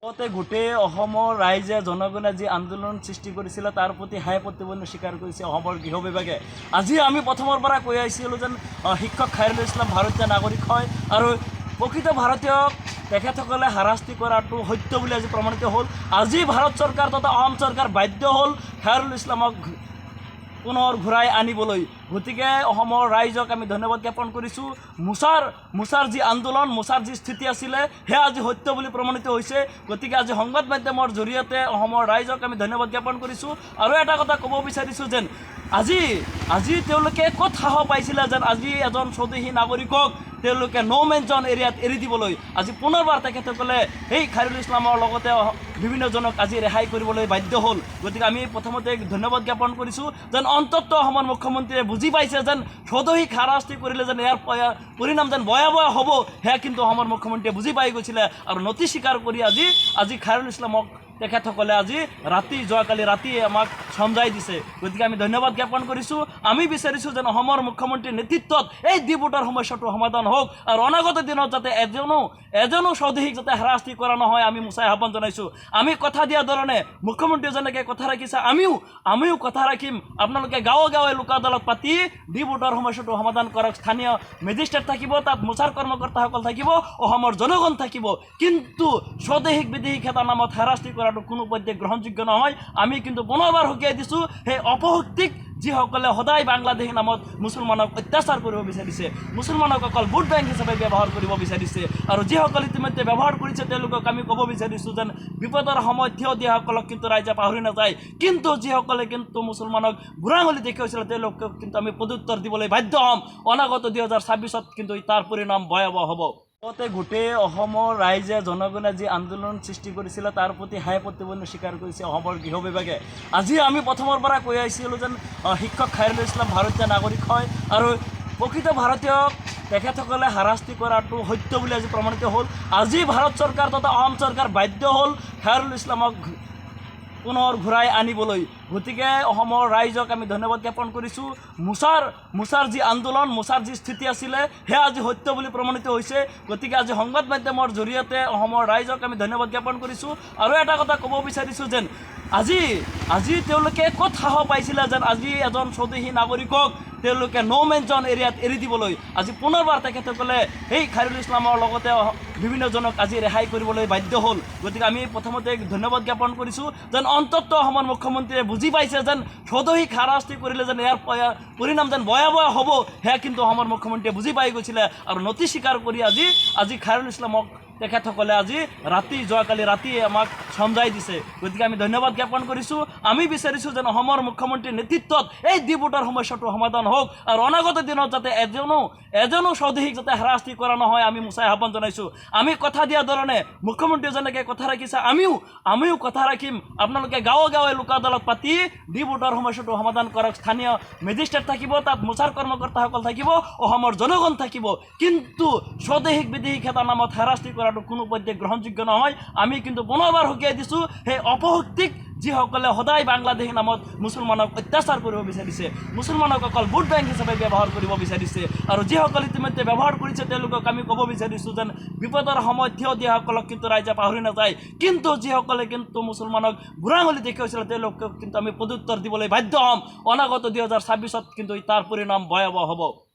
গোটেই অসমৰ ৰাইজে জনগণে যি আন্দোলন সৃষ্টি কৰিছিল তাৰ প্ৰতি হাই প্ৰতিবন্ধ স্বীকাৰ কৰিছে অসমৰ গৃহ বিভাগে। আজি আমি প্ৰথমৰ পৰা কৈ আহিছিলোঁ যেন শিক্ষক খাইৰুল ইছলাম ভাৰতীয় নাগৰিক হয় আৰু প্ৰকৃত ভাৰতীয়ক তেখেতসকলে হাৰাশাস্তি কৰাটো সত্য বুলি আজি প্ৰমাণিত হ'ল। আজি ভাৰত চৰকাৰ তথা অসম চৰকাৰ বাধ্য হ'ল খাইৰুল ইছলামক পুনৰ ঘূৰাই আনিবলৈ। গতিকে অসমৰ ৰাইজক আমি ধন্যবাদ জ্ঞাপন কৰিছোঁ। মোচাৰ যি আন্দোলন, মোচাৰ যি স্থিতি আছিলে সেয়া আজি সত্য বুলি প্ৰমাণিত হৈছে। গতিকে আজি সংবাদ মাধ্যমৰ জৰিয়তে অসমৰ ৰাইজক আমি ধন্যবাদ জ্ঞাপন কৰিছোঁ। আৰু এটা কথা ক'ব বিচাৰিছোঁ যেন আজি তেওঁলোকে ক'ত সাহস পাইছিলে যেন আজি এজন স্বদেশী নাগৰিকক তেওঁলোকে মেন জন এৰিয়াত এৰি দিবলৈ। আজি পুনৰবাৰ তেখেতসকলে সেই খাইৰুল ইছলামৰ লগতে বিভিন্নজনক আজি ৰেহাই কৰিবলৈ বাধ্য হ'ল। গতিকে আমি প্ৰথমতে ধন্যবাদ জ্ঞাপন কৰিছোঁ যেন অন্ততঃ অসমৰ মুখ্যমন্ত্ৰীয়ে বুজি পাইছে যেন স্বদেশীক হাৰাশাস্তি কৰিলে যেন ইয়াৰ পৰিণাম যেন ভয়াৱহ হ'ব, সেয়া কিন্তু অসমৰ মুখ্যমন্ত্ৰীয়ে বুজি পাই গৈছিলে আৰু নতি স্বীকাৰ কৰি আজি খাইৰুল ইছলামক তেখেতসকলে আজি যোৱাকালি ৰাতি আমাক সমজাই দিছে। গতিকে আমি ধন্যবাদ জ্ঞাপন কৰিছোঁ। আমি বিচাৰিছোঁ যেন অসমৰ মুখ্যমন্ত্ৰীৰ নেতৃত্বত এই দ্বীপোটাৰ সমস্যাটো সমাধান হওক আৰু অনাগত দিনত যাতে এজনো স্বদেশীক যাতে হাৰাশাস্তি কৰা নহয় আমি মোচাই আহ্বান জনাইছোঁ। আমি কথা দিয়া ধৰণে মুখ্যমন্ত্ৰীয়ে যেনেকৈ কথা ৰাখিছে আমিও কথা ৰাখিম। আপোনালোকে গাঁৱে লোক আদালত পাতি দ্বীপোটাৰ সমস্যাটো সমাধান কৰক। স্থানীয় মেজিষ্ট্ৰেট থাকিব, তাত মোচাৰ কৰ্মকৰ্তাসকল থাকিব, অসমৰ জনগণ থাকিব। কিন্তু স্বদেশীক বিদেশীক এটা নামত হাৰাশাস্তি কৰাটো কোনো পধ্যে গ্ৰহণযোগ্য নহয়। আমি কিন্তু পুনৰবাৰ সকীয়াই দিছোঁ সেই অপশক্তিক যিসকলে সদায় বাংলাদেশী নামত মুছলমানক অত্যাচাৰ কৰিব বিচাৰিছে, মুছলমানক অকল ভোট বেংক হিচাপে ব্যৱহাৰ কৰিব বিচাৰিছে আৰু যিসকলে ইতিমধ্যে ব্যৱহাৰ কৰিছে তেওঁলোকক আমি ক'ব বিচাৰিছোঁ যেন বিপদৰ সময়ত থিয় দিয়াসকলক কিন্তু ৰাইজে পাহৰি নাযায়। কিন্তু যিসকলে কিন্তু মুছলমানক বুঢ়া আঙুলি দেখুৱাইছিল তেওঁলোকক কিন্তু আমি প্ৰত্যুত্তৰ দিবলৈ বাধ্য হ'ম। অনাগত 2026ত কিন্তু তাৰ পৰিণাম ভয়াৱহ হ'ব। গোটেই অসমৰ ৰাইজে জনগণে যি আন্দোলন সৃষ্টি কৰিছিল তাৰ প্ৰতি হাই প্ৰতিবন্ধ স্বীকাৰ কৰিছে অসমৰ গৃহ বিভাগে। আজি আমি প্ৰথমৰ পৰা কৈ আহিছিলোঁ যেন শিক্ষক খাইৰুল ইছলাম ভাৰতীয় নাগৰিক হয় আৰু প্ৰকৃত ভাৰতীয়ক তেখেতসকলে হাৰাশাস্তি কৰাটো সত্য বুলি আজি প্ৰমাণিত হ'ল। আজি ভাৰত চৰকাৰ তথা অসম চৰকাৰ বাধ্য হ'ল খাইৰুল ইছলামক পুনৰ ঘূৰাই আনিবলৈ। গতিকে অসমৰ ৰাইজক আমি ধন্যবাদ জ্ঞাপন কৰিছোঁ। মোচাৰ যি আন্দোলন, মোচাৰ যি স্থিতি আছিলে সেয়া আজি সত্য বুলি প্ৰমাণিত হৈছে। গতিকে আজি সংবাদ মাধ্যমৰ জৰিয়তে অসমৰ ৰাইজক আমি ধন্যবাদ জ্ঞাপন কৰিছোঁ। আৰু এটা কথা ক'ব বিচাৰিছোঁ যেন আজি তেওঁলোকে ক'ত সাহস পাইছিলে যেন আজি এজন স্বদেশী নাগৰিকক তেওঁলোকে মেন জন এৰিয়াত এৰি দিবলৈ। আজি পুনৰবাৰ তেখেতসকলে সেই খাইৰুল ইছলামৰ লগতে বিভিন্নজনক আজি ৰেহাই কৰিবলৈ বাধ্য হ'ল। গতিকে আমি প্ৰথমতে ধন্যবাদ জ্ঞাপন কৰিছোঁ যেন অন্ততঃ অসমৰ মুখ্যমন্ত্ৰীয়ে বুজি পাইছে যেন স্বদেশীক হাৰাশাস্তি কৰিলে যেন ইয়াৰ পৰিণাম যেন ভয়াৱহ হ'ব, সেয়া কিন্তু অসমৰ মুখ্যমন্ত্ৰীয়ে বুজি পাই গৈছিলে আৰু নতি স্বীকাৰ কৰি আজি খাইৰুল ইছলামক তেখেতসকলে যোৱাকালি ৰাতি আমাক সমজাই দিছে। গতিকে আমি ধন্যবাদ জ্ঞাপন কৰিছোঁ। আমি বিচাৰিছোঁ যেন অসমৰ মুখ্যমন্ত্ৰীৰ নেতৃত্বত এই দ্বীপোটাৰ সমস্যাটো সমাধান হওক আৰু অনাগত দিনত যাতে এজনো স্বদেশীক যাতে হাৰাশাস্তি কৰা নহয় আমি মোচাই আহ্বান জনাইছোঁ। আমি কথা দিয়া ধৰণে মুখ্যমন্ত্ৰীয়ে যেনেকৈ কথা ৰাখিছে আমিও কথা ৰাখিম। আপোনালোকে গাঁৱে লোক আদালত পাতি দ্বীপোটাৰ সমস্যাটো সমাধান কৰক। স্থানীয় মেজিষ্ট্ৰেট থাকিব, তাত মোচাৰ কৰ্মকৰ্তাসকল থাকিব, অসমৰ জনগণ থাকিব। কিন্তু স্বদেশীক বিদেশীক এটা নামত হাৰাশাস্তি কৰাটো কোনো পধ্যে গ্ৰহণযোগ্য নহয়। আমি কিন্তু পুনৰবাৰ সকীয়াই দিছোঁ সেই অপশক্তিক যিসকলে সদায় বাংলাদেশী নামত মুছলমানক অত্যাচাৰ কৰিব বিচাৰিছে, মুছলমানক অকল ভোট বেংক হিচাপে ব্যৱহাৰ কৰিব বিচাৰিছে আৰু যিসকলে ইতিমধ্যে ব্যৱহাৰ কৰিছে তেওঁলোকক আমি ক'ব বিচাৰিছোঁ যেন বিপদৰ সময়ত থিয় দিয়াসকলক কিন্তু ৰাইজে পাহৰি নাযায়। কিন্তু যিসকলে কিন্তু মুছলমানক বুঢ়া আঙুলি দেখুৱাইছিল তেওঁলোকক কিন্তু আমি প্ৰত্যুত্তৰ দিবলৈ বাধ্য হ'ম। অনাগত 2026ত কিন্তু তাৰ পৰিণাম ভয়াৱহ হ'ব।